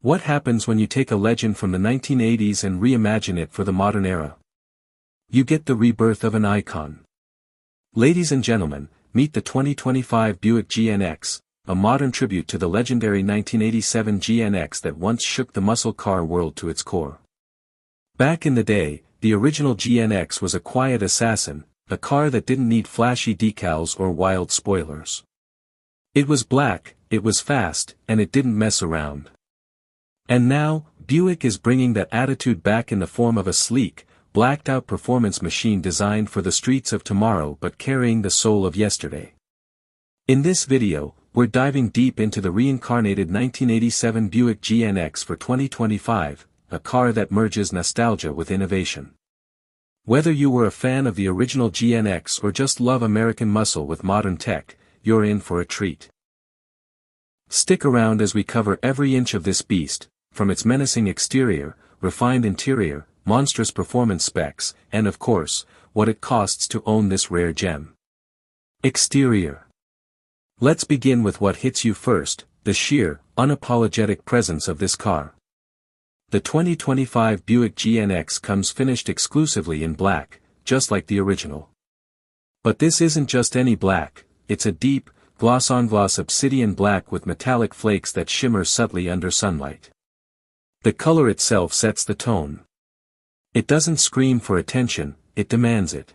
What happens when you take a legend from the 1980s and reimagine it for the modern era? You get the rebirth of an icon. Ladies and gentlemen, meet the 2025 Buick GNX, a modern tribute to the legendary 1987 GNX that once shook the muscle car world to its core. Back in the day, the original GNX was a quiet assassin, a car that didn't need flashy decals or wild spoilers. It was black, it was fast, and it didn't mess around. And now, Buick is bringing that attitude back in the form of a sleek, blacked-out performance machine designed for the streets of tomorrow but carrying the soul of yesterday. In this video, we're diving deep into the reincarnated 1987 Buick GNX for 2025, a car that merges nostalgia with innovation. Whether you were a fan of the original GNX or just love American muscle with modern tech, you're in for a treat. Stick around as we cover every inch of this beast, from its menacing exterior, refined interior, monstrous performance specs, and of course, what it costs to own this rare gem. Exterior. Let's begin with what hits you first, the sheer, unapologetic presence of this car. The 2025 Buick GNX comes finished exclusively in black, just like the original. But this isn't just any black, it's a deep, gloss-on-gloss obsidian black with metallic flakes that shimmer subtly under sunlight. The color itself sets the tone. It doesn't scream for attention, it demands it.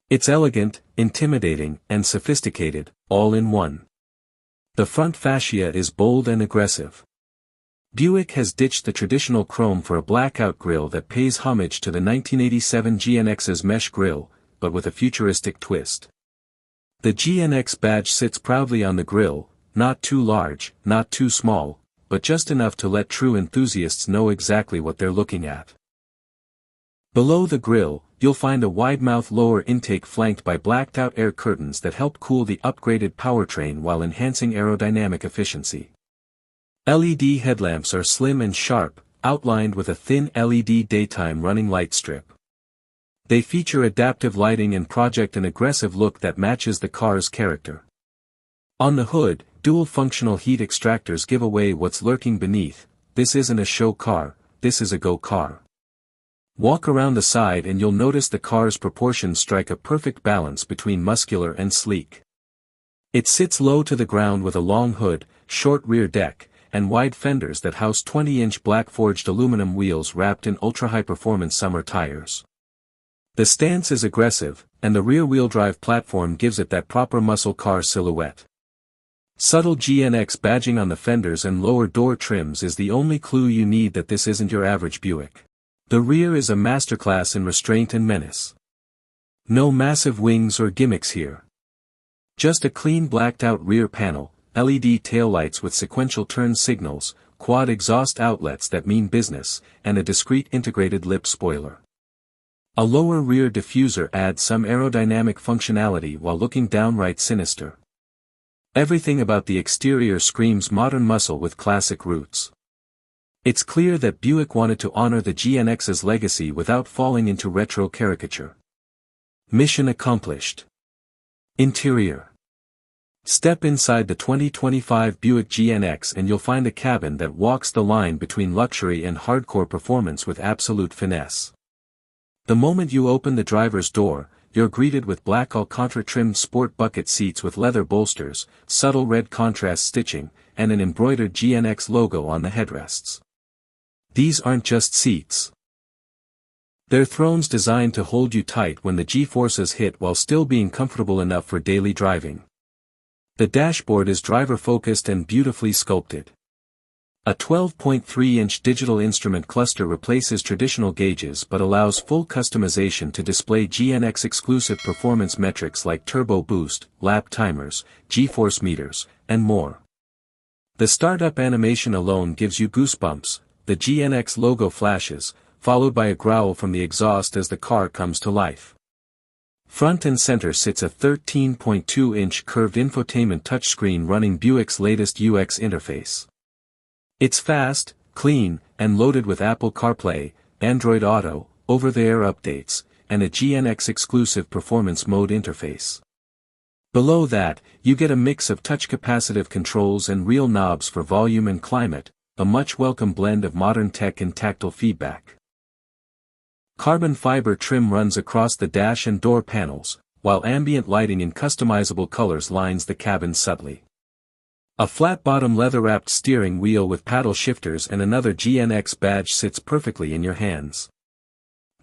It's elegant, intimidating, and sophisticated, all in one. The front fascia is bold and aggressive. Buick has ditched the traditional chrome for a blackout grille that pays homage to the 1987 GNX's mesh grille, but with a futuristic twist. The GNX badge sits proudly on the grille, not too large, not too small, but just enough to let true enthusiasts know exactly what they're looking at. Below the grille, you'll find a wide-mouth lower intake flanked by blacked-out air curtains that help cool the upgraded powertrain while enhancing aerodynamic efficiency. LED headlamps are slim and sharp, outlined with a thin LED daytime running light strip. They feature adaptive lighting and project an aggressive look that matches the car's character. On the hood, dual functional heat extractors give away what's lurking beneath. This isn't a show car, this is a go car. Walk around the side and you'll notice the car's proportions strike a perfect balance between muscular and sleek. It sits low to the ground with a long hood, short rear deck, and wide fenders that house 20-inch black-forged aluminum wheels wrapped in ultra-high-performance summer tires. The stance is aggressive, and the rear-wheel drive platform gives it that proper muscle car silhouette. Subtle GNX badging on the fenders and lower door trims is the only clue you need that this isn't your average Buick. The rear is a masterclass in restraint and menace. No massive wings or gimmicks here. Just a clean blacked-out rear panel, LED taillights with sequential turn signals, quad exhaust outlets that mean business, and a discrete integrated lip spoiler. A lower rear diffuser adds some aerodynamic functionality while looking downright sinister. Everything about the exterior screams modern muscle with classic roots. It's clear that Buick wanted to honor the GNX's legacy without falling into retro caricature. Mission accomplished. Interior. Step inside the 2025 Buick GNX and you'll find a cabin that walks the line between luxury and hardcore performance with absolute finesse. The moment you open the driver's door, you're greeted with black Alcantara-trimmed sport bucket seats with leather bolsters, subtle red contrast stitching, and an embroidered GNX logo on the headrests. These aren't just seats. They're thrones designed to hold you tight when the G-forces hit while still being comfortable enough for daily driving. The dashboard is driver-focused and beautifully sculpted. A 12.3-inch digital instrument cluster replaces traditional gauges but allows full customization to display GNX-exclusive performance metrics like turbo boost, lap timers, G-force meters, and more. The startup animation alone gives you goosebumps. The GNX logo flashes, followed by a growl from the exhaust as the car comes to life. Front and center sits a 13.2-inch curved infotainment touchscreen running Buick's latest UX interface. It's fast, clean, and loaded with Apple CarPlay, Android Auto, over-the-air updates, and a GNX-exclusive performance mode interface. Below that, you get a mix of touch-capacitive controls and real knobs for volume and climate, a much welcome blend of modern tech and tactile feedback. Carbon fiber trim runs across the dash and door panels, while ambient lighting in customizable colors lines the cabin subtly. A flat-bottom leather-wrapped steering wheel with paddle shifters and another GNX badge sits perfectly in your hands.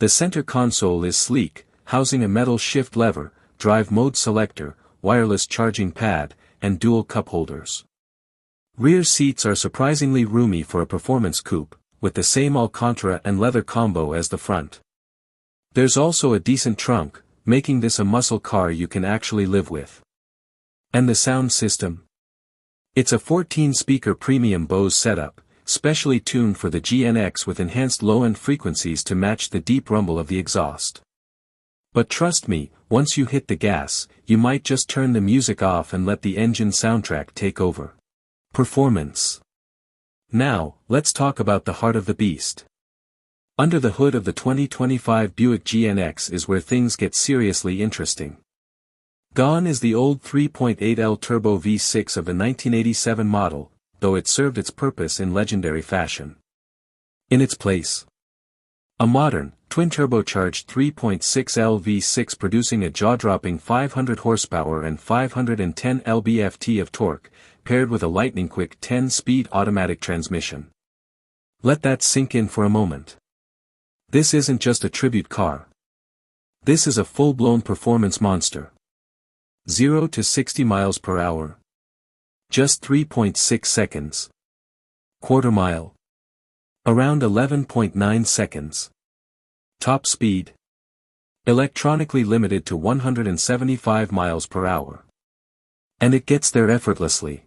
The center console is sleek, housing a metal shift lever, drive mode selector, wireless charging pad, and dual cup holders. Rear seats are surprisingly roomy for a performance coupe, with the same Alcantara and leather combo as the front. There's also a decent trunk, making this a muscle car you can actually live with. And the sound system? It's a 14-speaker premium Bose setup, specially tuned for the GNX with enhanced low-end frequencies to match the deep rumble of the exhaust. But trust me, once you hit the gas, you might just turn the music off and let the engine soundtrack take over. Performance. Now, let's talk about the heart of the beast. Under the hood of the 2025 Buick GNX is where things get seriously interesting. Gone is the old 3.8L turbo V6 of the 1987 model, though it served its purpose in legendary fashion. In its place, a modern, twin-turbocharged 3.6L V6 producing a jaw-dropping 500 horsepower and 510 lb-ft of torque, paired with a lightning-quick 10-speed automatic transmission. Let that sink in for a moment. This isn't just a tribute car. This is a full-blown performance monster. 0 to 60 miles per hour. Just 3.6 seconds. Quarter mile. Around 11.9 seconds. Top speed. Electronically limited to 175 miles per hour. And it gets there effortlessly.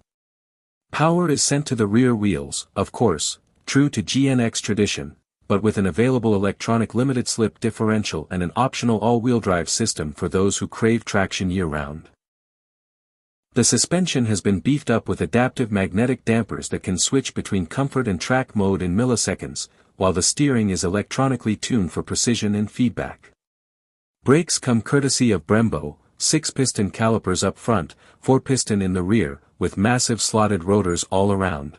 Power is sent to the rear wheels, of course, true to GNX tradition, but with an available electronic limited slip differential and an optional all-wheel drive system for those who crave traction year-round. The suspension has been beefed up with adaptive magnetic dampers that can switch between comfort and track mode in milliseconds, while the steering is electronically tuned for precision and feedback. Brakes come courtesy of Brembo, 6-piston calipers up front, 4-piston in the rear, with massive slotted rotors all around.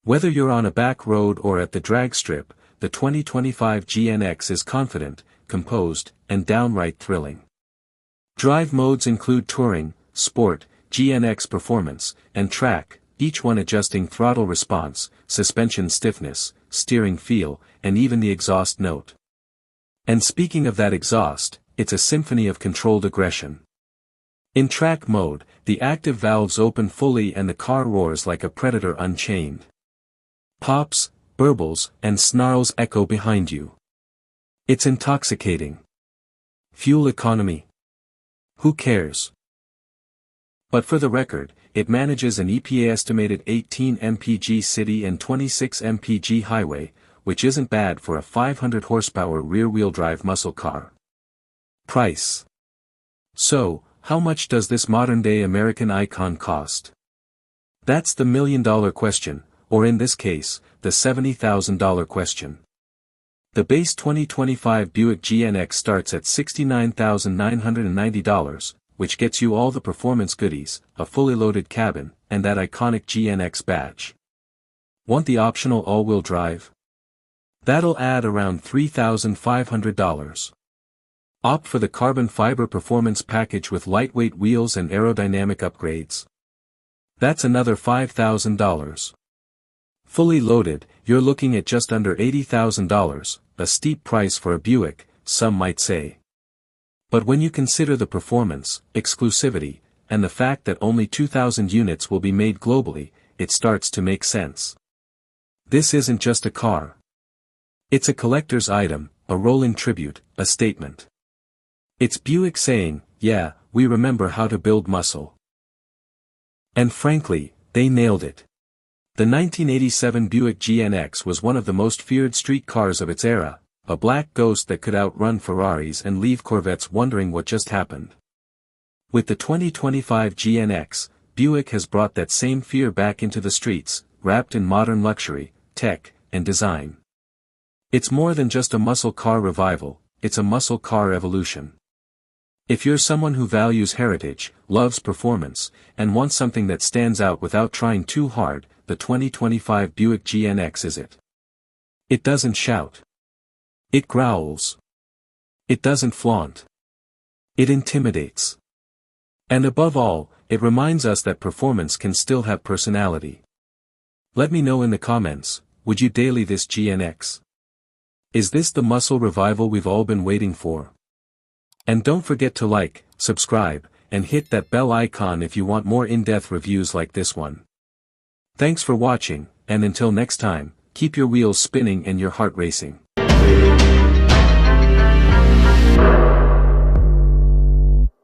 Whether you're on a back road or at the drag strip, the 2025 GNX is confident, composed, and downright thrilling. Drive modes include Touring, Sport, GNX Performance, and Track, each one adjusting throttle response, suspension stiffness, steering feel, and even the exhaust note. And speaking of that exhaust, it's a symphony of controlled aggression. In Track mode, the active valves open fully and the car roars like a predator unchained. Pops, burbles, and snarls echo behind you. It's intoxicating. Fuel economy? Who cares? But for the record, it manages an EPA-estimated 18 mpg city and 26 mpg highway, which isn't bad for a 500 horsepower rear-wheel drive muscle car. Price. So, how much does this modern-day American icon cost? That's the million-dollar question, or in this case, the $70,000 question. The base 2025 Buick GNX starts at $69,990, which gets you all the performance goodies, a fully loaded cabin, and that iconic GNX badge. Want the optional all-wheel drive? That'll add around $3,500. Opt for the carbon fiber performance package with lightweight wheels and aerodynamic upgrades. That's another $5,000. Fully loaded, you're looking at just under $80,000, a steep price for a Buick, some might say. But when you consider the performance, exclusivity, and the fact that only 2,000 units will be made globally, it starts to make sense. This isn't just a car. It's a collector's item, a rolling tribute, a statement. It's Buick saying, yeah, we remember how to build muscle. And frankly, they nailed it. The 1987 Buick GNX was one of the most feared street cars of its era, a black ghost that could outrun Ferraris and leave Corvettes wondering what just happened. With the 2025 GNX, Buick has brought that same fear back into the streets, wrapped in modern luxury, tech, and design. It's more than just a muscle car revival, it's a muscle car evolution. If you're someone who values heritage, loves performance, and wants something that stands out without trying too hard, the 2025 Buick GNX is it? It doesn't shout. It growls. It doesn't flaunt. It intimidates. And above all, it reminds us that performance can still have personality. Let me know in the comments, would you daily this GNX? Is this the muscle revival we've all been waiting for? And don't forget to like, subscribe, and hit that bell icon if you want more in-depth reviews like this one. Thanks for watching, and until next time, keep your wheels spinning and your heart racing.